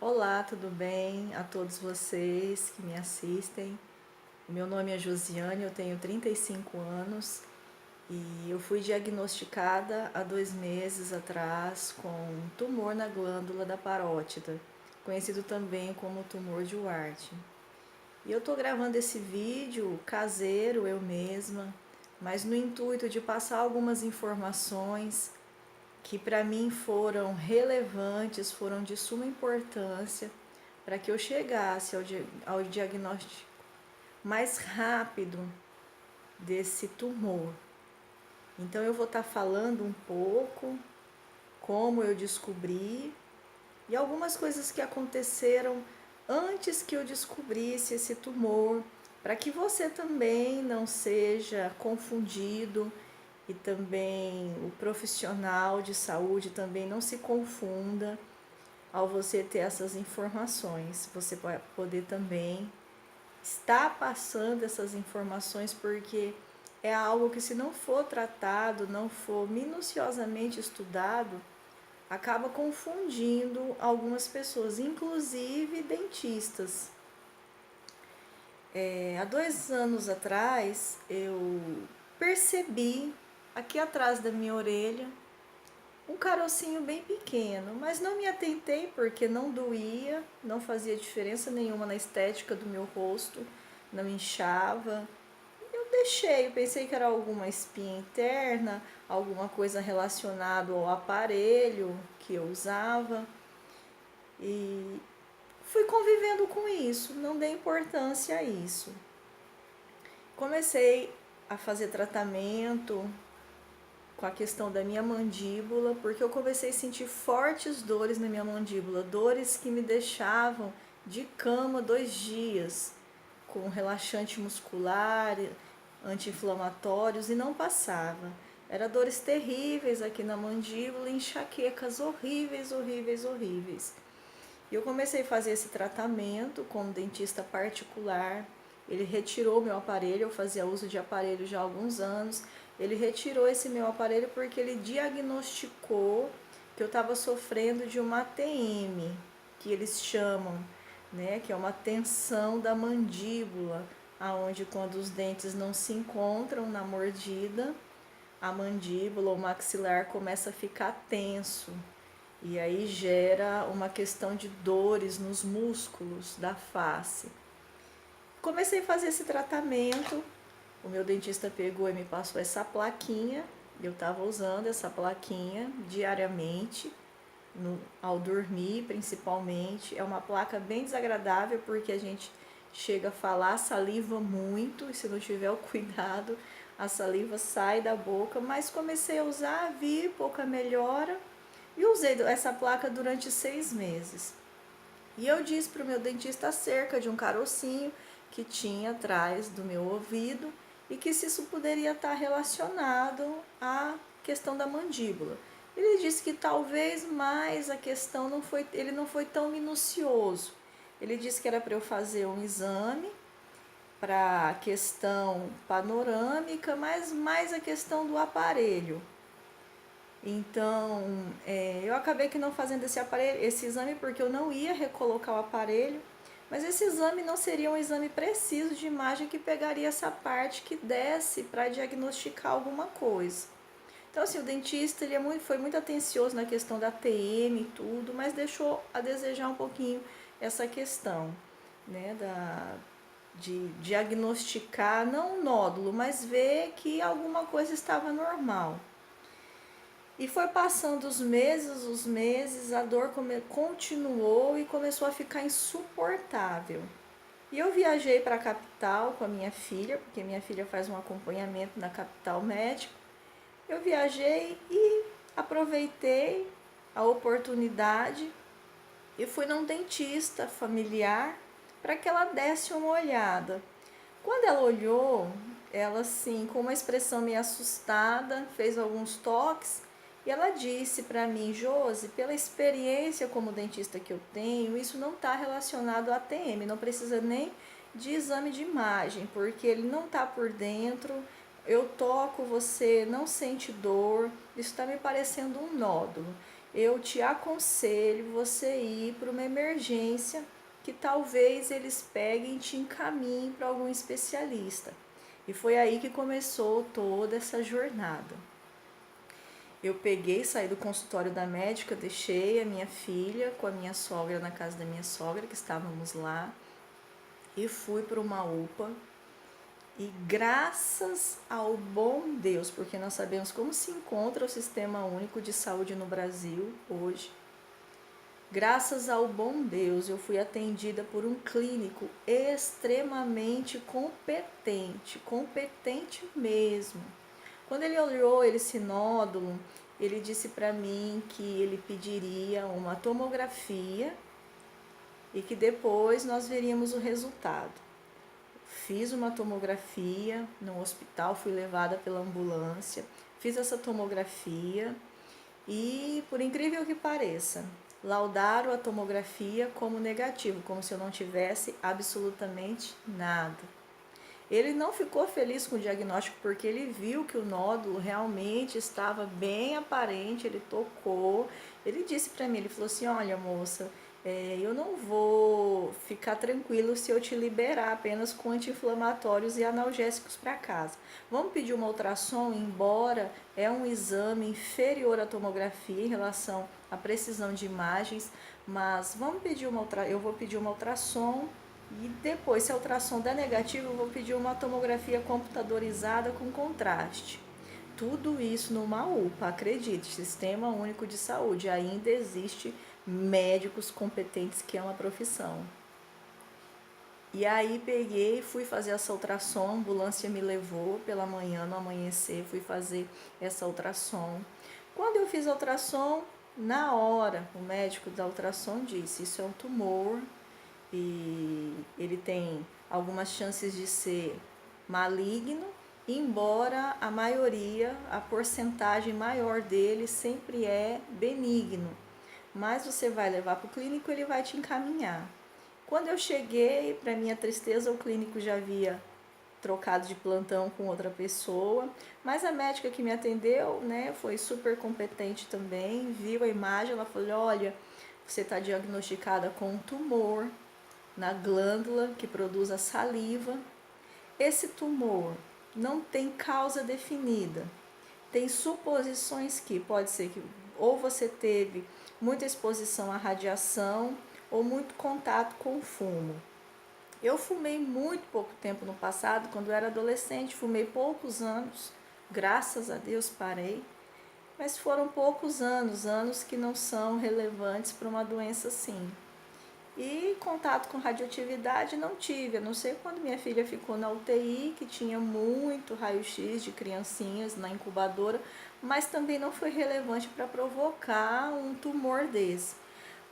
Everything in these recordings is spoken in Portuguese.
Olá, tudo bem? A todos vocês que me assistem. Meu nome é Josiane, eu tenho 35 anos e eu fui diagnosticada há 2 meses atrás com um tumor na glândula da parótida, conhecido também como tumor de Wart. E eu estou gravando esse vídeo caseiro, eu mesma, mas no intuito de passar algumas informações que para mim foram relevantes, foram de suma importância para que eu chegasse ao diagnóstico mais rápido desse tumor. Então eu vou estar falando um pouco como eu descobri e algumas coisas que aconteceram antes que eu descobrisse esse tumor, para que você também não seja confundido e também o profissional de saúde também não se confunda ao você ter essas informações. Você vai poder também estar passando essas informações, porque é algo que, se não for tratado, não for minuciosamente estudado, acaba confundindo algumas pessoas, inclusive dentistas. Há 2 anos atrás eu percebi aqui atrás da minha orelha um carocinho bem pequeno, mas não me atentei porque não doía, não fazia diferença nenhuma na estética do meu rosto, não inchava. Eu deixei, eu pensei que era alguma espinha interna, alguma coisa relacionada ao aparelho que eu usava e fui convivendo com isso, não dei importância a isso. Comecei a fazer tratamento com a questão da minha mandíbula, porque eu comecei a sentir fortes dores na minha mandíbula, dores que me deixavam de cama 2 dias, com relaxante muscular, anti-inflamatórios, e não passava. Era dores terríveis aqui na mandíbula, enxaquecas horríveis, horríveis, horríveis. E eu comecei a fazer esse tratamento com um dentista particular. Ele retirou meu aparelho, eu fazia uso de aparelho já há alguns anos. Ele retirou esse meu aparelho porque ele diagnosticou que eu estava sofrendo de uma ATM, que eles chamam, né, que é uma tensão da mandíbula, aonde quando os dentes não se encontram na mordida, a mandíbula ou maxilar começa a ficar tenso. E aí gera uma questão de dores nos músculos da face. Comecei a fazer esse tratamento, o meu dentista pegou e me passou essa plaquinha, eu estava usando essa plaquinha diariamente, ao dormir principalmente. É uma placa bem desagradável porque a gente chega a falar, saliva muito, e se não tiver o cuidado, a saliva sai da boca, mas comecei a usar, vi pouca melhora, e usei essa placa durante 6 meses. E eu disse para o meu dentista acerca de um carocinho que tinha atrás do meu ouvido e que se isso poderia estar relacionado à questão da mandíbula. Ele disse que talvez mais a questão ele não foi tão minucioso. Ele disse que era para eu fazer um exame para a questão panorâmica, mas mais a questão do aparelho. Então, eu acabei que não fazendo esse exame porque eu não ia recolocar o aparelho, mas esse exame não seria um exame preciso de imagem que pegaria essa parte que desce para diagnosticar alguma coisa. Então, assim, o dentista foi muito atencioso na questão da TM e tudo, mas deixou a desejar um pouquinho essa questão, né, de diagnosticar, não um nódulo, mas ver que alguma coisa estava normal. E foi passando os meses, a dor continuou e começou a ficar insuportável. E eu viajei para a capital com a minha filha, porque minha filha faz um acompanhamento na capital médico. Eu viajei e aproveitei a oportunidade e fui num dentista familiar para que ela desse uma olhada. Quando ela olhou, ela assim, com uma expressão meio assustada, fez alguns toques e ela disse para mim: Josi, pela experiência como dentista que eu tenho, isso não está relacionado à ATM, não precisa nem de exame de imagem, porque ele não está por dentro, eu toco, você não sente dor, isso está me parecendo um nódulo. eu te aconselho você ir para uma emergência que talvez eles peguem e te encaminhem para algum especialista. E foi aí que começou toda essa jornada. Eu peguei, saí do consultório da médica, deixei a minha filha com a minha sogra na casa da minha sogra, que estávamos lá, e fui para uma UPA. E graças ao bom Deus, porque nós sabemos como se encontra o Sistema Único de Saúde no Brasil hoje, graças ao bom Deus, eu fui atendida por um clínico extremamente competente, competente mesmo. Quando ele olhou esse nódulo, ele disse para mim que ele pediria uma tomografia e que depois nós veríamos o resultado. Fiz uma tomografia no hospital, fui levada pela ambulância, fiz essa tomografia e, por incrível que pareça, laudaram a tomografia como negativo, como se eu não tivesse absolutamente nada. Ele não ficou feliz com o diagnóstico porque ele viu que o nódulo realmente estava bem aparente, ele tocou, ele disse para mim, ele falou assim, olha moça, eu não vou ficar tranquilo se eu te liberar apenas com anti-inflamatórios e analgésicos para casa. Vamos pedir uma ultrassom, embora é um exame inferior à tomografia em relação à precisão de imagens, mas vamos pedir eu vou pedir uma ultrassom e depois, se a ultrassom der negativo, eu vou pedir uma tomografia computadorizada com contraste. Tudo isso numa UPA, acredite, Sistema Único de Saúde, ainda existe médicos competentes que é uma profissão. E aí peguei, fui fazer essa ultrassom, a ambulância me levou pela manhã, no amanhecer, fui fazer essa ultrassom. Quando eu fiz a ultrassom, na hora, o médico da ultrassom disse, isso é um tumor e ele tem algumas chances de ser maligno, embora a maioria, a porcentagem maior dele sempre é benigno. Mas você vai levar para o clínico, ele vai te encaminhar. Quando eu cheguei, para minha tristeza, o clínico já havia trocado de plantão com outra pessoa, mas a médica que me atendeu, né, foi super competente também, viu a imagem, ela falou, olha, você está diagnosticada com um tumor na glândula que produz a saliva. Esse tumor não tem causa definida, tem suposições que pode ser que ou você teve muita exposição à radiação ou muito contato com o fumo. Eu fumei muito pouco tempo no passado, quando eu era adolescente, fumei poucos anos, graças a Deus parei, mas foram poucos anos, anos que não são relevantes para uma doença assim. E contato com radioatividade não tive, a não ser quando minha filha ficou na UTI, que tinha muito raio-x de criancinhas na incubadora, mas também não foi relevante para provocar um tumor desse.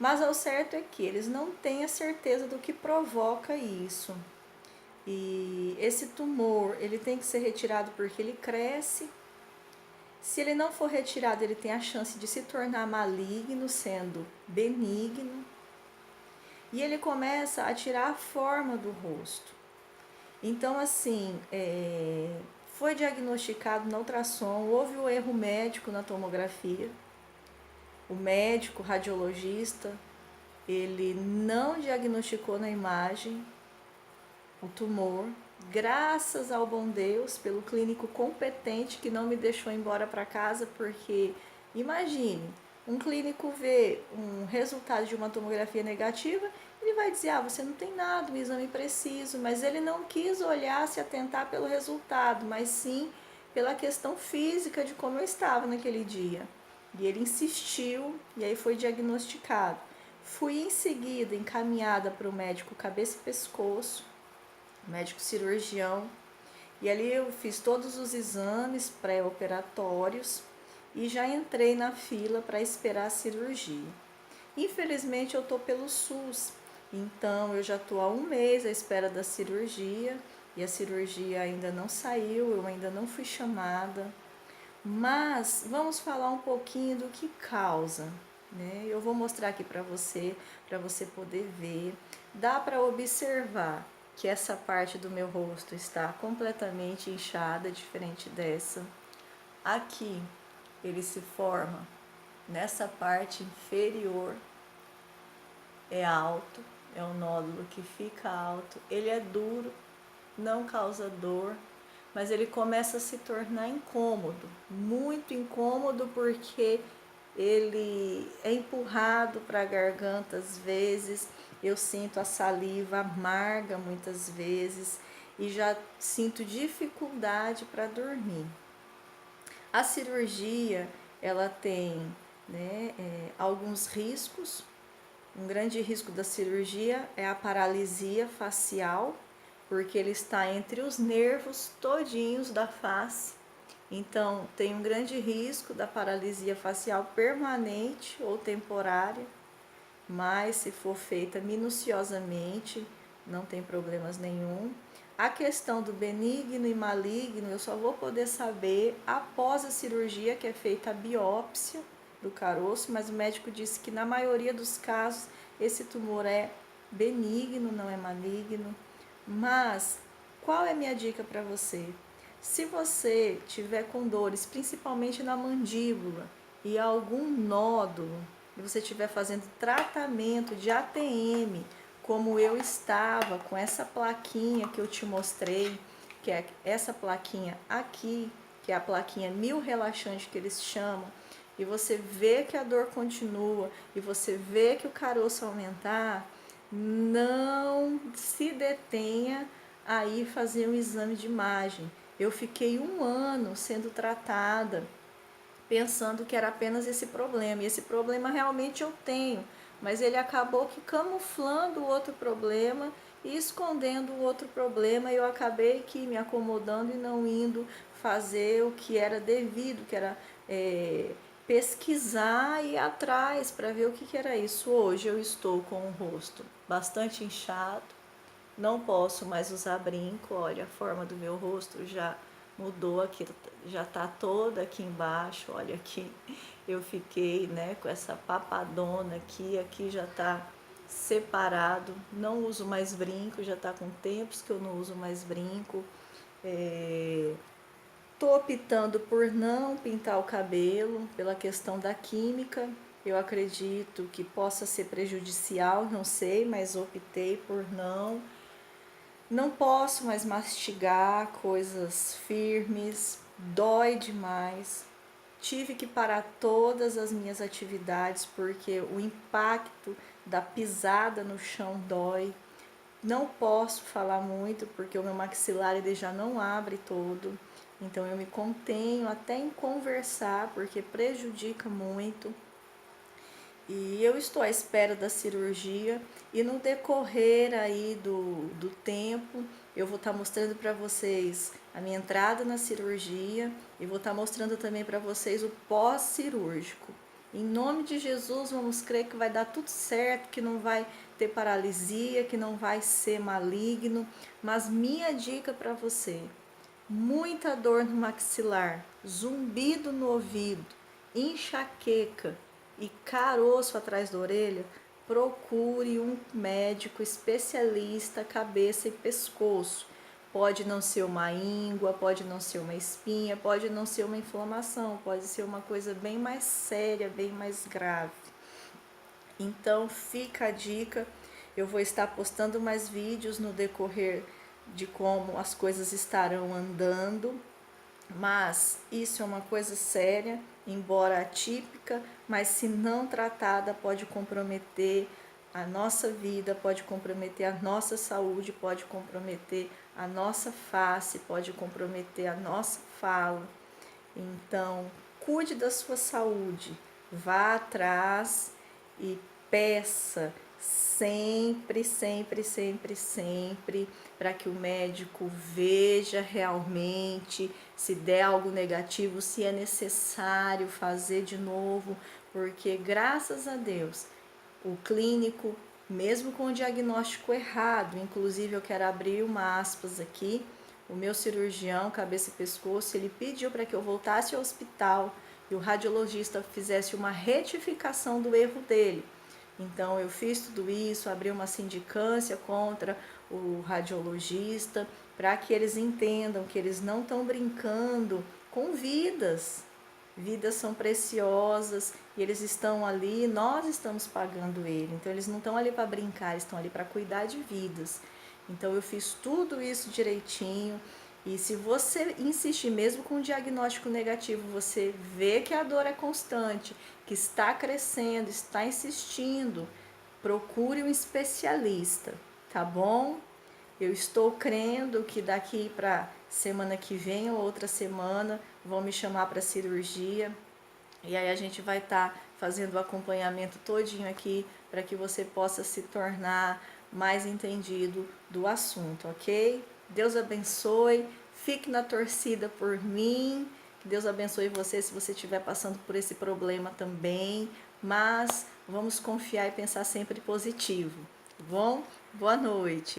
Mas ao certo é que eles não têm a certeza do que provoca isso. E esse tumor, ele tem que ser retirado porque ele cresce. Se ele não for retirado, ele tem a chance de se tornar maligno, sendo benigno. E ele começa a tirar a forma do rosto. Então, assim, foi diagnosticado na ultrassom, houve um erro médico na tomografia. O médico radiologista, ele não diagnosticou na imagem o tumor, graças ao bom Deus, pelo clínico competente que não me deixou embora para casa, porque, imagine, um clínico vê um resultado de uma tomografia negativa, ele vai dizer, você não tem nada, um exame preciso, mas ele não quis olhar, se atentar pelo resultado, mas sim pela questão física de como eu estava naquele dia. E ele insistiu, e aí foi diagnosticado. Fui em seguida encaminhada para o médico cabeça e pescoço, médico cirurgião, e ali eu fiz todos os exames pré-operatórios e já entrei na fila para esperar a cirurgia. Infelizmente eu estou pelo SUS, então eu já estou há um mês à espera da cirurgia e a cirurgia ainda não saiu, eu ainda não fui chamada. Mas vamos falar um pouquinho do que causa, né? Eu vou mostrar aqui para você poder ver. Dá para observar que essa parte do meu rosto está completamente inchada, diferente dessa. Aqui ele se forma nessa parte inferior é alto, é um nódulo que fica alto, ele é duro, não causa dor, mas ele começa a se tornar incômodo, muito incômodo, porque ele é empurrado para a garganta às vezes, eu sinto a saliva amarga muitas vezes e já sinto dificuldade para dormir. A cirurgia, ela tem, né, alguns riscos. Um grande risco da cirurgia é a paralisia facial, porque ele está entre os nervos todinhos da face. Então, tem um grande risco da paralisia facial permanente ou temporária, mas se for feita minuciosamente, não tem problemas nenhum. A questão do benigno e maligno, eu só vou poder saber após a cirurgia, que é feita a biópsia do caroço, mas o médico disse que na maioria dos casos esse tumor é benigno, não é maligno. Mas qual é a minha dica para você? Se você tiver com dores, principalmente na mandíbula, e algum nódulo, e você estiver fazendo tratamento de ATM, como eu estava com essa plaquinha que eu te mostrei, que é essa plaquinha aqui, que é a plaquinha mil relaxante que eles chamam, e você vê que a dor continua, e você vê que o caroço aumentar, não se detenha a ir fazer um exame de imagem. Eu fiquei 1 ano sendo tratada, pensando que era apenas esse problema, e esse problema realmente eu tenho, mas ele acabou que camuflando o outro problema e escondendo o outro problema, e eu acabei que me acomodando e não indo fazer o que era devido, que era pesquisar e ir atrás para ver o que era isso. Hoje eu estou com o rosto bastante inchado, não posso mais usar brinco, olha, a forma do meu rosto já mudou aqui, já tá toda aqui embaixo, olha aqui, eu fiquei, né, com essa papadona aqui já tá separado, não uso mais brinco, já tá com tempos que eu não uso mais brinco, tô optando por não pintar o cabelo, pela questão da química, eu acredito que possa ser prejudicial, não sei, mas optei por não. Não posso mais mastigar coisas firmes, dói demais. Tive que parar todas as minhas atividades porque o impacto da pisada no chão dói. Não posso falar muito porque o meu maxilar ele já não abre todo. Então eu me contenho até em conversar porque prejudica muito. E eu estou à espera da cirurgia e no decorrer aí do tempo eu vou estar mostrando para vocês a minha entrada na cirurgia e vou estar mostrando também para vocês o pós-cirúrgico. Em nome de Jesus, vamos crer que vai dar tudo certo, que não vai ter paralisia, que não vai ser maligno, mas minha dica para você, muita dor no maxilar, zumbido no ouvido, enxaqueca e caroço atrás da orelha, procure um médico especialista cabeça e pescoço. Pode não ser uma íngua, pode não ser uma espinha, pode não ser uma inflamação, pode ser uma coisa bem mais séria, bem mais grave. Então fica a dica, eu vou estar postando mais vídeos no decorrer de como as coisas estarão andando, mas isso é uma coisa séria, embora atípica, mas se não tratada pode comprometer a nossa vida, pode comprometer a nossa saúde, pode comprometer a nossa face, pode comprometer a nossa fala. Então, cuide da sua saúde, vá atrás e peça sempre, sempre, sempre, sempre para que o médico veja realmente, se der algo negativo, se é necessário fazer de novo, porque graças a Deus, o clínico, mesmo com o diagnóstico errado, inclusive eu quero abrir uma aspas aqui, o meu cirurgião, cabeça e pescoço, ele pediu para que eu voltasse ao hospital e o radiologista fizesse uma retificação do erro dele. Então eu fiz tudo isso, abri uma sindicância contra o radiologista, para que eles entendam que eles não estão brincando com vidas. Vidas são preciosas e eles estão ali, nós estamos pagando ele. Então eles não estão ali para brincar, eles estão ali para cuidar de vidas. Então eu fiz tudo isso direitinho. E se você insistir mesmo com um diagnóstico negativo, você vê que a dor é constante, que está crescendo, está insistindo, procure um especialista, tá bom? Eu estou crendo que daqui para semana que vem ou outra semana vão me chamar para cirurgia e aí a gente vai estar fazendo o acompanhamento todinho aqui para que você possa se tornar mais entendido do assunto, ok? Deus abençoe, fique na torcida por mim, que Deus abençoe você se você estiver passando por esse problema também, mas vamos confiar e pensar sempre positivo, tá bom? Boa noite!